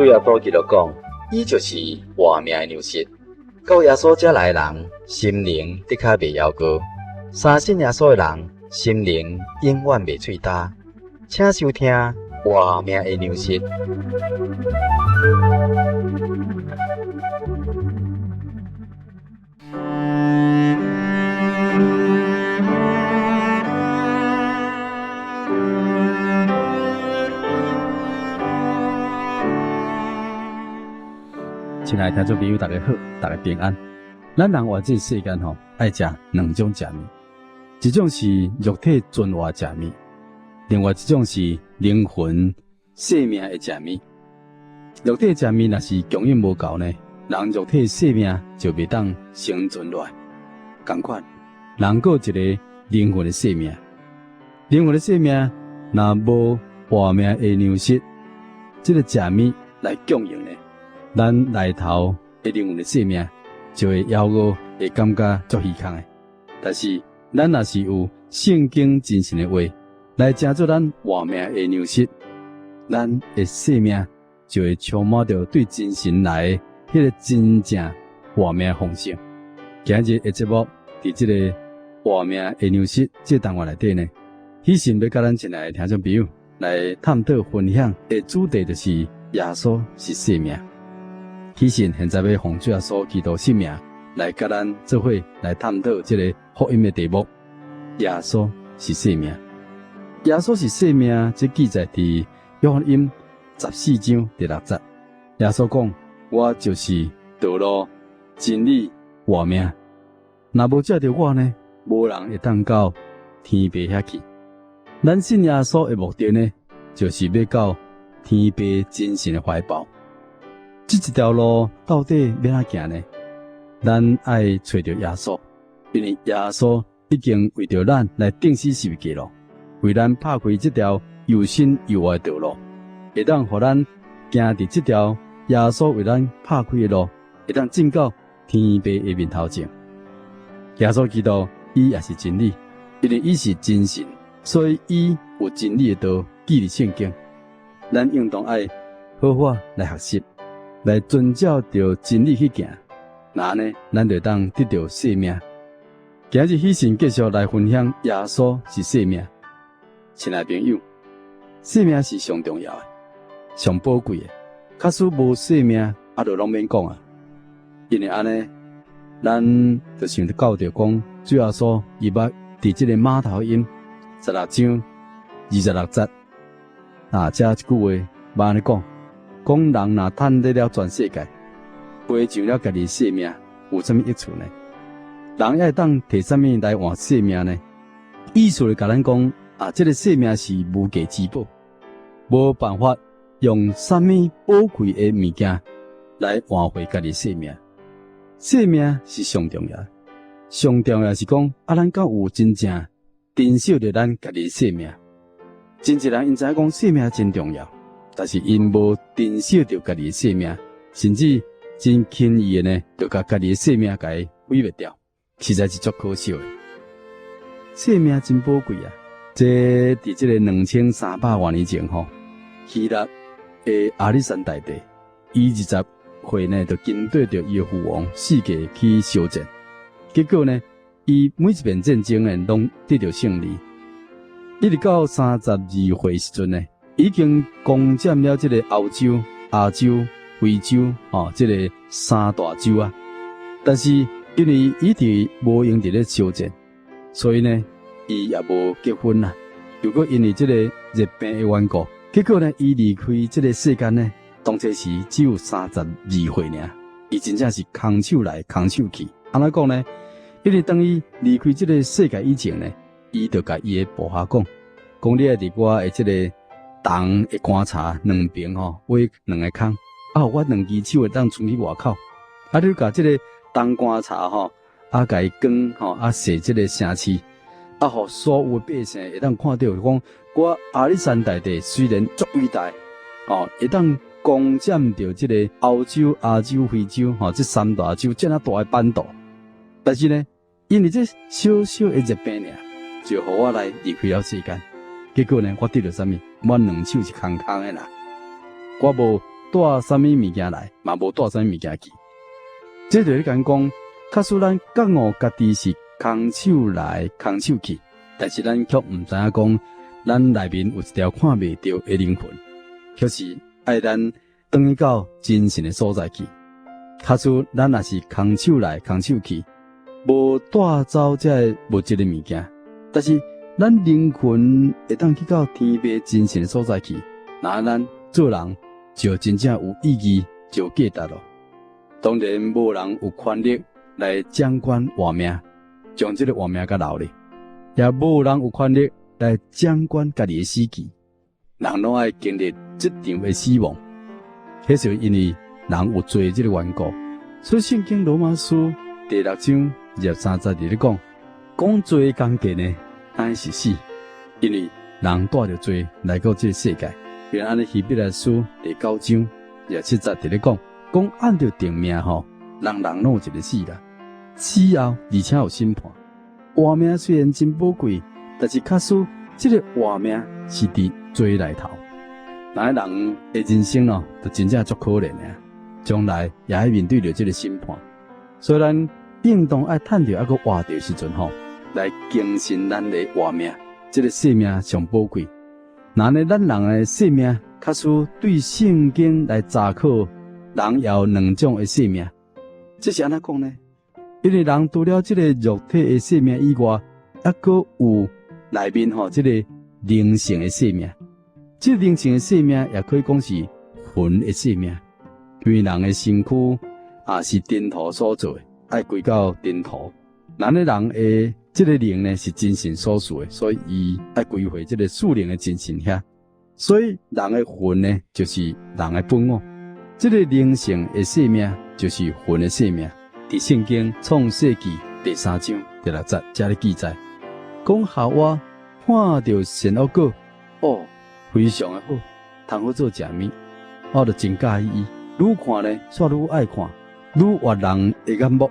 对耶稣基督讲，伊就是活命的粮食。到耶稣遮来的人，心灵的确袂夭糕；相信耶稣的人，心灵永远袂脆焦。请收听活命的粮食。亲爱的听众朋友，大家好，大家平安。咱人活这世间爱食两种食物，一种是肉体存活食物，另外一种是灵魂生命的食物。肉体食物若是供应无够呢，人肉体生命就袂当生存落来。同款，人有一个灵魂的生命，灵魂的生命若无活命的粮食，这个食物来供应呢，咱内头的灵魂的生命就会夭折，会感觉足虚空的。但是咱若是有圣经真神的话来成做咱活命的粮食，咱的生命就会充满着对真神来的迄个真正活命的丰盛。今日的节目伫这个活命的粮食这单元内底呢，喜神要甲咱亲爱的听众朋友来探讨分享的主题就是耶稣是生命。喜神现在要奉主耶稣基督性命来甲咱做伙来探讨这个福音的题目：耶稣是生命。耶稣是生命，这记载伫约翰福音14章第6节。耶稣讲：“我就是道路、真理、活命。若无借着我呢，无人会当到天父遐去。”咱信耶稣的目的呢，就是要到天父真神的怀抱。这一条路到底要哪行呢？咱爱找到耶稣，因为耶稣已经为着咱来定死受记了，为咱拍开这条又新又活的道路，会当互咱行伫这条耶稣为咱拍开的路，会当进到天父的面头前。耶稣基督伊也是真理，因为伊是真神，所以伊有真理的道记伫圣经。咱应当爱好好来学习。来遵照着真理去行，那呢，咱就当得到生命。今日喜神继续来分享耶稣是生命。亲爱的朋友，生命是上重要的、上宝贵的。假使无生命，就拢免讲啊。因为安尼，咱就想到着讲，主耶稣伊捌伫这个马太福音16章26节，这一句话捌安尼讲。讲人若赚得了全世界，赔上了家己生命，有什么益处呢？人要当摕什么来换生命呢？意思就甲咱讲这个生命是无价之宝，无办法用什么宝贵的物件来换回家己生命。生命是上重要，上重要是讲咱敢有真正珍惜着咱家己生命。真侪人因知影讲生命真重要。但是因无珍惜着家己的生命，甚至真轻易的呢，就甲家己的生命给毁灭掉，实在是足可惜的。生命真宝贵啊！这伫这个2300多年前希腊的亚历山大帝，伊20岁呢，就跟对着伊的父王世界去相战，结果呢，伊每一遍战争呢，拢得到胜利。一直到32岁时阵呢，已经攻占了这个欧洲、亚洲、非洲这个三大洲啊。但是因为伊伫无用伫咧相战，所以呢，伊也无结婚啦。如果因为这个热病的缘故，结果呢，伊离开这个世间呢，当初时只有32岁尔。伊真正是空手来空手去。安怎讲呢？因为当伊离开这个世界以前呢，伊就甲伊的部下讲你要伫我的这个铜的棺材两边挖两个坑，我两只手会当冲去外口，你甲这个铜棺材甲伊卷设这个城市，互所有的百姓会当看到讲，我亚历山大帝虽然足伟大，会当攻占着这个欧洲、亚洲、非洲这三大洲这么大的版图，但是呢，因为这小小的热病就互我来离开了世间。结果呢，我得到什么？我两手是空空的啦，我无带啥物物件来，嘛无带啥物物件去。这就是讲，假使咱觉悟家己是空手来空手去，但是咱却毋知影讲，咱内面有一条看袂到的灵魂，却是爱咱转去到真神的所在去。假使咱也是空手来空手去，无带走这物质的物件，但是咱灵魂会当去到天父真神的所在去，那咱做人就真正有意义，就价值咯。当然，无人有权力来掌管活命，将这个活命甲留咧，也无人有权力来掌管家己的死期。人拢爱经历这场的死亡，迄是因为人有罪这个缘故。所以圣经罗马书第6章23节里咧讲罪的工价呢，乃是死，因为人带着罪来到这个世界。原安尼希伯来书第9章27节里咧讲按照定命人拢有一个死啦，死后而且有审判。活命虽然真宝贵，但是假使这个活命是伫罪内头，那人的人生就真正足可怜的，将来也要面对着这个审判。虽然应当爱趁着个活着时阵来更新咱的活命，这个生命上宝贵。那呢，咱人的生命，假使对圣经来查考，人也有两种的生命。这是安怎讲呢？因为人除了这个肉体的生命以外，还佫有内面这个灵性的生命。这个灵性的生命也可以讲是魂的生命。因为人的身躯是尘土所做的，爱归到尘土。咱的人的这个灵呢是真神所属的，所以伊爱归回这个属灵的真神遐。所以人的魂呢就是人的本我。这个灵性的生命就是魂的生命。伫圣经创世纪第3章第6节这里记载，讲夏娃看到善恶果，非常的好，通好做食物，我就真喜欢伊。愈看呢，煞愈爱看，愈活人的眼目。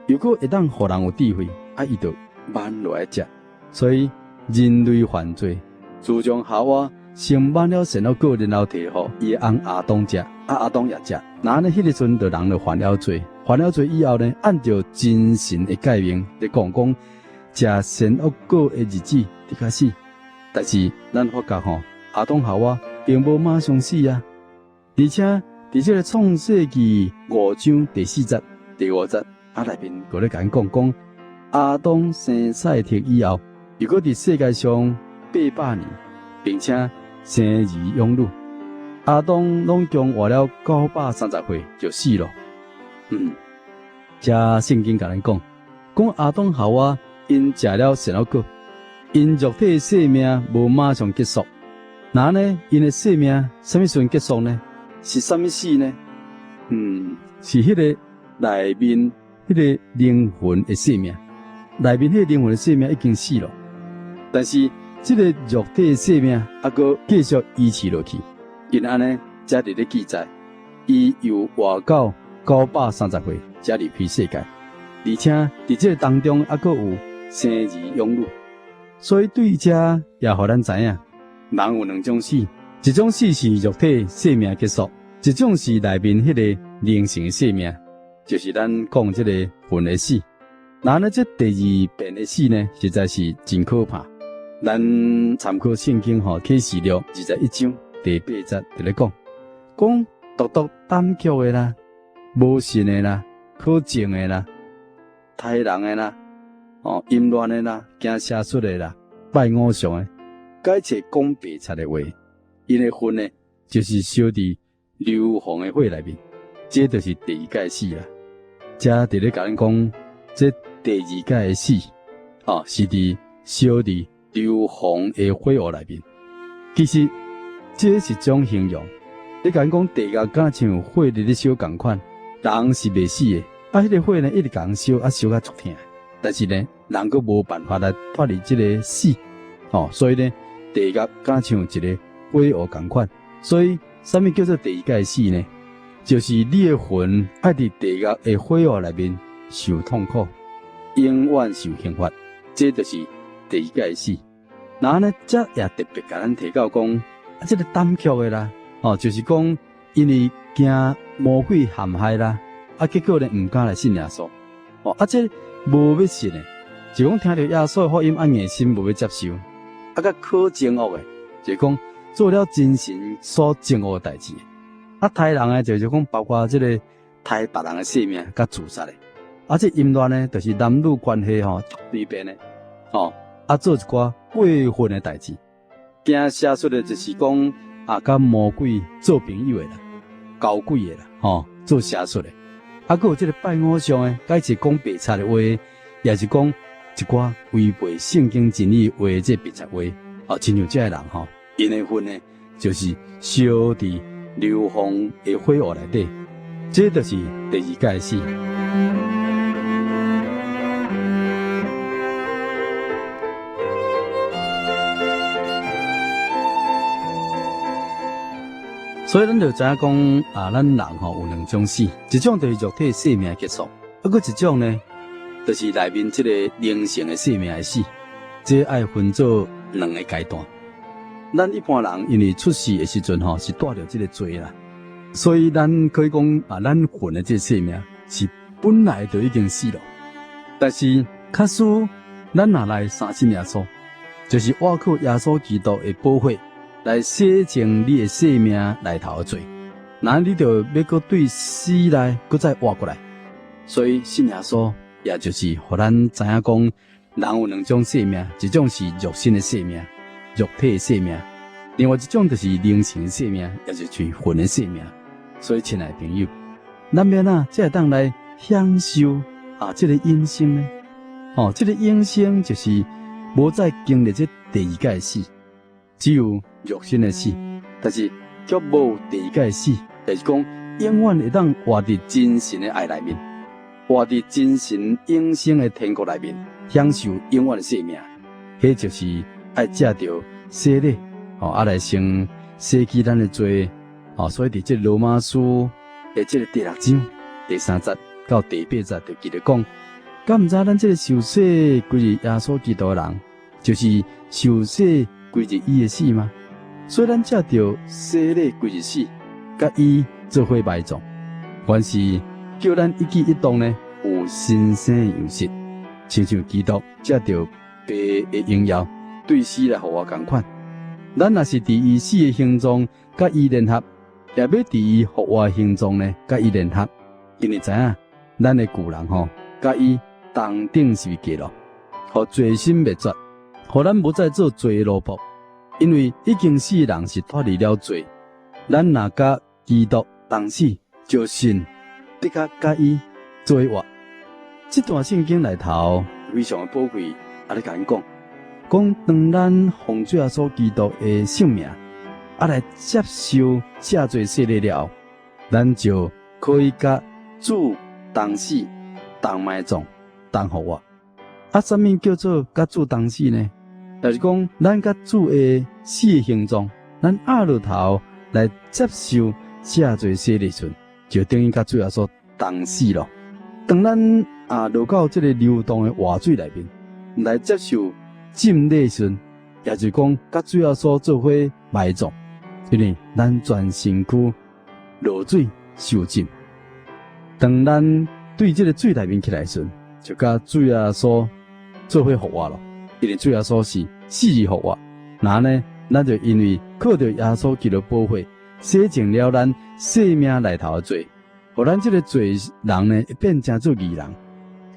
如果会当互人有智慧，伊就慢落来食。所以人类犯罪，自从夏娃先慢了善恶果，然后摕互伊的翁亚当食，亚当也食。那呢，迄个阵就人就犯了罪，犯了罪以后呢，按照真神的诫命来讲，食善恶果的日子就开始。但是咱发觉亚当夏娃并无马上死啊，而且伫这个创世纪5章第4节、第5节内面佫咧讲亚当生赛特以后，如果伫世界上800年，并且生儿养女，亚当拢共活了930岁就死了。这圣经甲咱讲亚当夏娃因食了善恶果，因肉体的生命无马上结束。那呢，因的生命什么时阵结束呢？是什么死呢？是迄个内面迄个灵魂的生命，内面迄个灵魂的生命已经死了，但是这个肉体的生命还佫继续维持落去。因安呢，才伫咧记载，伊又活到930岁才离开世界，而且伫这个当中还佫有生儿养女。所以对这也互咱知影，人有两种死，一种死是肉体生命结束，一种是内面迄个灵性的生命，就是咱讲这个魂的死。那呢，这第二遍的死呢，实在是真可怕。咱参考圣经启示录21章第8节就咧讲独独胆怯的啦，无信的啦，可憎的啦，杀人的啦，淫乱的啦，行邪术的啦，拜偶像的，改切讲白贼的话，因的魂呢，就是烧伫硫磺的火内面，这就是第二界死啦。这伫咧甲咱讲，这第二界的死，是伫烧伫硫磺的火炉内面。其实这是种形容，你甲咱讲地狱敢像火伫咧烧共款，人是未死的，迄个火呢一直共烧，烧甲足痛。但是呢，人佫无办法来脱离这个死，所以呢，地狱敢像一个火炉共款。所以，什么叫做第二界死呢？就是你的魂爱伫地狱的火炉内面受痛苦，永远受刑罚，这就是第二界死。那呢，这也特别甲咱提到讲，这个胆怯的啦，就是讲因为惊魔鬼陷害啦，结果呢毋敢来信耶稣。这无要信的，就讲听到耶稣的福音，硬心无要接受。甲可憎恶的，就讲做了真神所憎恶的代志。杀人的就是讲包括这个杀别人的性命，甲自杀的。这淫乱呢，就是男女关系随便的，做一寡过分的代志。惊写出的就是讲甲魔鬼做朋友的啦，交鬼的啦，做写出的。还有这个拜偶像的，该是讲白贼的话，也是讲一寡违背圣经真理话这白贼话。亲像这个人因的份呢，就是烧伫硫磺的火炉内底，这就是第二界死。所以咱就知影讲咱人有两种死，一种就是肉体生命结束，一种呢，就是内面这个灵性的生命的死。这爱分做两个阶段。咱一般人因为出世的时阵是带着这个罪啦，所以咱可以讲咱魂的这个生命是本来就已经死了。但是假使咱若来相信耶稣，就是依靠耶稣基督的保血来洗净你的生命内头的罪，那你就要搁对死来搁再活过来。所以信耶稣，也就是互咱知影讲，人有两种生命，一种是肉身的生命，肉体的生命；另外一种就是灵性的生命，也就是魂的生命。所以，亲爱的朋友，咱免才会当来享受这个永生呢？这个永生就是无再经历这第二界死。只有肉身的死，但是却无第二界死，就是讲永远会当活伫真神的爱内面，活伫真神永生的天国内面，享受永远的生命。迄就是爱借着洗礼，来先洗去咱的罪。所以伫这罗马书的这个第6章第3节到第8节就记得讲，敢毋知咱这个受洗归入耶稣基督的人，就是受洗归入伊的死吗？所以咱借着洗礼归入死，甲伊做伙埋葬，原是叫咱一举一动呢有新生样式，亲像基督借着爸的荣耀对死来互我同款。咱若是伫伊死的形状，甲伊联合，也要伫伊互我的形状呢，甲伊联合，因为知影咱的旧人甲伊同顶是结了，互罪心灭绝，互咱无再做罪的奴仆。因为已经死的人是脱离了罪，咱若甲基督同死，就信得甲伊做伙活。这段圣经内头非常的宝贵，咧甲咱讲当咱奉主耶稣基督的性命，来接受赦罪洗礼了后，咱就可以甲主同死、同埋葬、同复活。什么叫做甲主同死呢？就是讲，咱甲主的死的形状，咱压落头来接受赦罪洗礼时，就等于甲主耶稣同死咯。当咱落到这个流动的活水内面，来接受浸礼时，也就是讲甲主耶稣做伙埋葬，因为咱全身躯落水受浸。当咱对这个水内面起来时，就甲主耶稣做伙复活咯。因为主耶稣是死而复活，那呢，咱就因为靠着耶稣基督保血，洗净了咱生命内头的罪，互咱这个罪人呢变成做义人，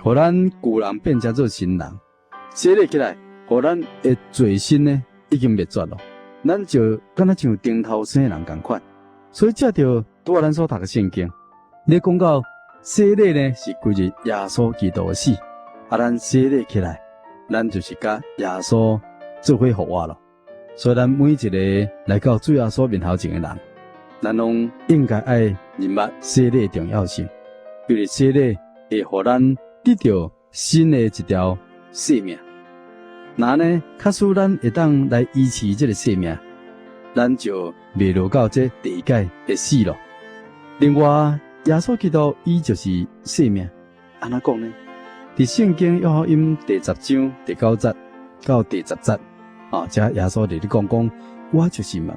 互咱旧人变成做新人，洗礼起来，互咱的罪身呢已经灭绝了，咱就敢若像顶头生的人同款。所以借着拄仔咱所读的圣经，你讲到洗礼呢是归入耶稣基督的死，咱洗礼起来。咱就是甲耶稣做伙复活了，所以咱每一个来到主耶稣面头前的人，咱拢应该爱认捌洗礼的重要性，因为洗礼会互咱得到新的一条生命。那呢，假使咱会当来维持这个生命，咱就袂落到这第一界的死了。另外，耶稣基督伊就是生命，安怎讲呢？伫圣经约翰福音第10章第9节到第10节，这耶稣伫咧讲，我就是门，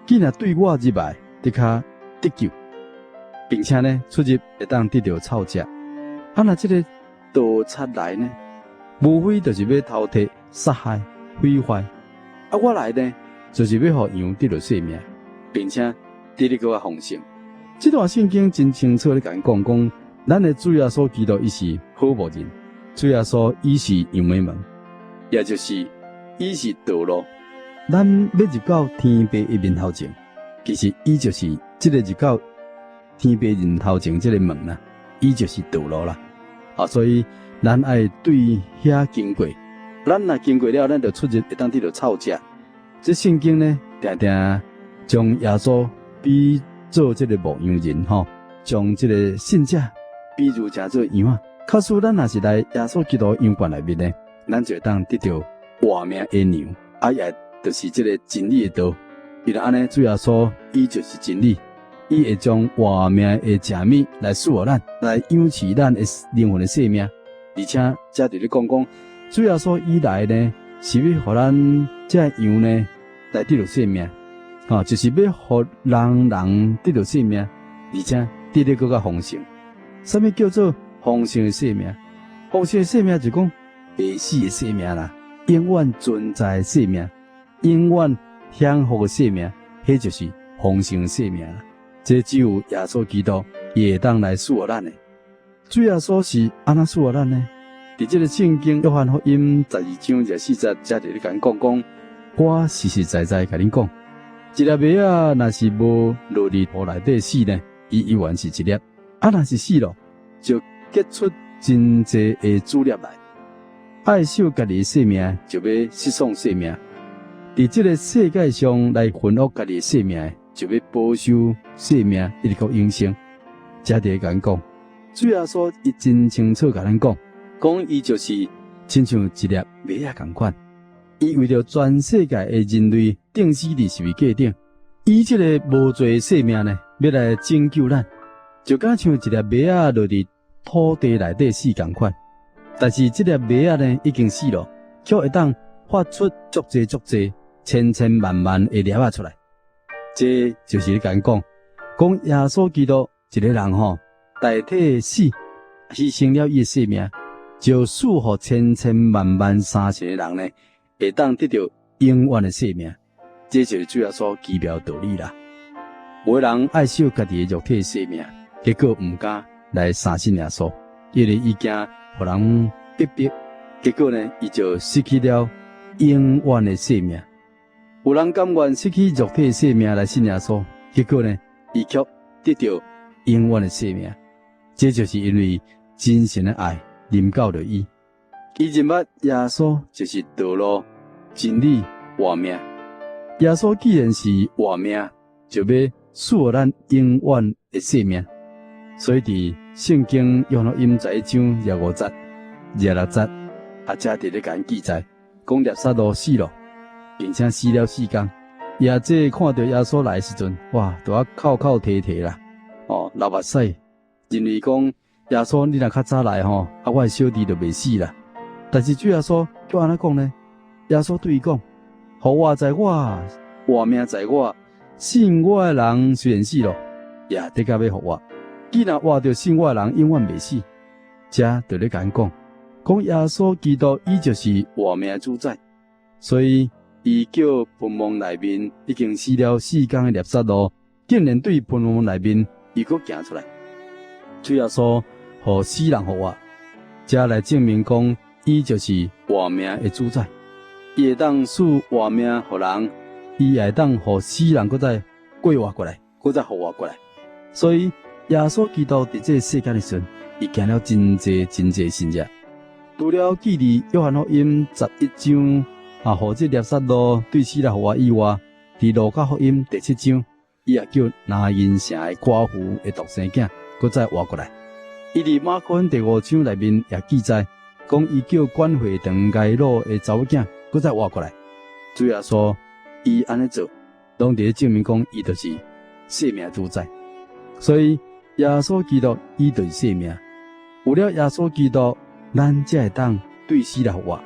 既然对我入来，的确得救。并且呢出入会当得到草食。啊，那这个盗贼来呢，无非就是要偷摕、杀害、毁坏。啊，我来呢，就是要互羊得到性命，并且得到个丰盛。这段圣经真清楚地甲咱讲，咱的主耶稣基督伊是好牧人，主耶稣伊是羊的门，也就是伊是道路。咱要入到天父的面头前，其实伊就是这个入到天父面头前这个门啦，伊就是道路啦。啊，所以咱爱对遐经过，咱若经过了，咱就出入会当得到草食。这圣经呢，常常将耶稣比做这个牧羊人吼，将这个信者比如成做羊啊。假使咱若是来耶稣基督羊圈内面呢，咱就会当得到活命的羊，啊也就是这个真理的道。因为安尼，主耶稣伊就是真理，伊会将活命的食物来赐予咱，来养持咱的灵魂的生命。而且，则伫咧讲，主耶稣伊来呢，是要互咱这羊呢来得到生命，就是要互人得到生命，而且得到更加丰盛。什么叫做丰盛的生命？丰盛的生命就讲未死的生命啦，永远存在的生命，永远享福的生命，迄就是丰盛的生命啦。这只有耶稣基督也当来赐予咱的。主耶稣是安怎赐予咱呢？伫这个圣经约翰福音12章40节，才伫咧甲咱讲，我实实在在甲恁讲，一粒麦仔若是无落入土内底死呢，伊依然是一粒；啊，若是死咯，就结出真济的主粒来。爱惜家己的生命，就要失丧生命；伫这个世界上来分恶家己的生命，就要保守生命，一直到永生。才伫咧甲咱讲，主耶稣伊真清楚甲咱讲伊就是亲像一粒麦仔同款。伊为着全世界的人类钉死伫十字架顶，伊这个无罪的生命呢，要来拯救咱，就敢像一粒麦仔落入土地内底死同款。但是这粒麦仔呢，已经死了，却会当发出足济千千万万的粒仔出来。这就是咧甲咱讲耶稣基督一个人吼，代替死，牺牲了伊的生命，就赐予千千万万三千的人呢，会当得到永远的生命。这就是主要所奇妙道理啦。有的人爱惜家己的肉体的生命，结果唔敢来相信耶稣，因为伊惊互人逼，结果呢，伊就失去了永远的生命。有人甘愿失去肉体的生命来信耶稣，结果呢，伊却得到永远的生命。这就是因为真神的爱临到了伊，伊认捌耶稣就是道路、真理、活命。耶稣既然是活命，就要赐予咱永远的生命。所以伫圣经约翰福音11章25节、26节，才伫咧甲咱记载，讲列撒罗死了，并且死了4天。也这看到耶稣来的时阵，哇，都要哭啼啦，流目屎，认为讲耶稣你若较早来吼，我的小弟就袂死啦。但是主耶稣叫安怎讲呢？耶稣对伊讲：活我在我，活命在我，信我的人虽然死了，也得甲要活我。既然活着信我的人永远袂死，这就咧甲咱讲耶稣基督伊就是活命的主宰，所以伊叫坟墓内面已经死了4天的列撒罗，竟然对坟墓内面伊阁行出来。主耶稣互死人活活，这来证明讲伊就是活命的主宰。伊会当赐活命互人，伊会当互死人搁再过活过来，搁再复活过来。所以耶稣基督伫这个世界的时阵，伊行了真济神迹。除了记伫约翰福音11章互这列撒罗对死人复活以外，伫路加福音第7章，伊也叫拿因城的寡妇的独生囝搁再活过来。伊伫马可福音第5章内面也记载，讲伊叫管会堂街路的查某囝搁再活过来。主耶稣伊安尼做，拢伫咧证明讲伊就是生命主宰。所以耶稣基督伊就是生命。有了耶稣基督，咱才会当对死人复活，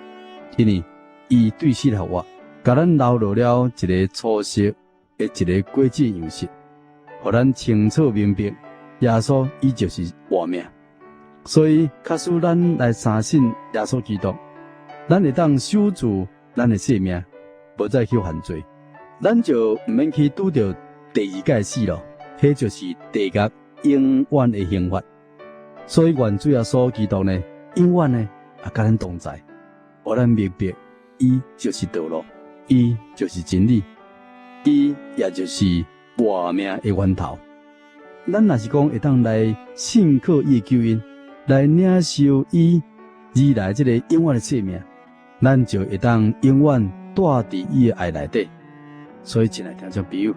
因为伊对死人复活，甲咱留落了一个初识的一个果子样式，互咱清楚明白耶稣伊就是活命，所以假使咱来相信耶稣基督，咱会当守住咱的性命，无再去犯罪，咱就毋免去拄着第二界死咯，迄就是地狱永远的刑罚。所以愿主耶稣基督呢，永远呢也甲咱同在，互咱明白，伊就是道路，伊就是真理，伊也就是活命的源头。咱若是讲会当来信靠伊的救恩，来领受伊而来这个永远的生命，咱就会当永远住伫伊的爱内底。所以，亲爱听众朋友，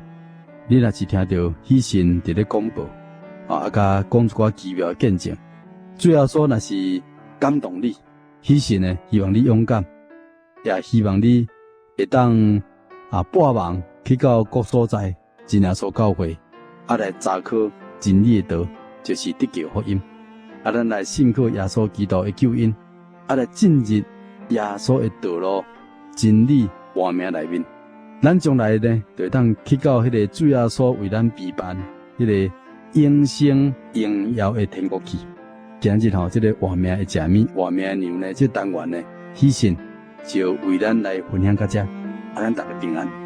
你若是听到喜信伫咧广播，甲讲一寡奇妙的见证，主要说若是感动你，喜信呢，希望你勇敢，也希望你会当半梦去到各所在真耶稣教会，来查考真理的道，就是得救福音。咱来信靠耶稣基督的救恩，来进入耶稣的道路、真理、活命内面。咱将来呢，就会当去到迄个主耶稣为咱备办迄个永生荣耀的天国去。今日这个活命的食物、活命的牛呢，这单元呢，喜信就为咱来分享到这，咱大家平安。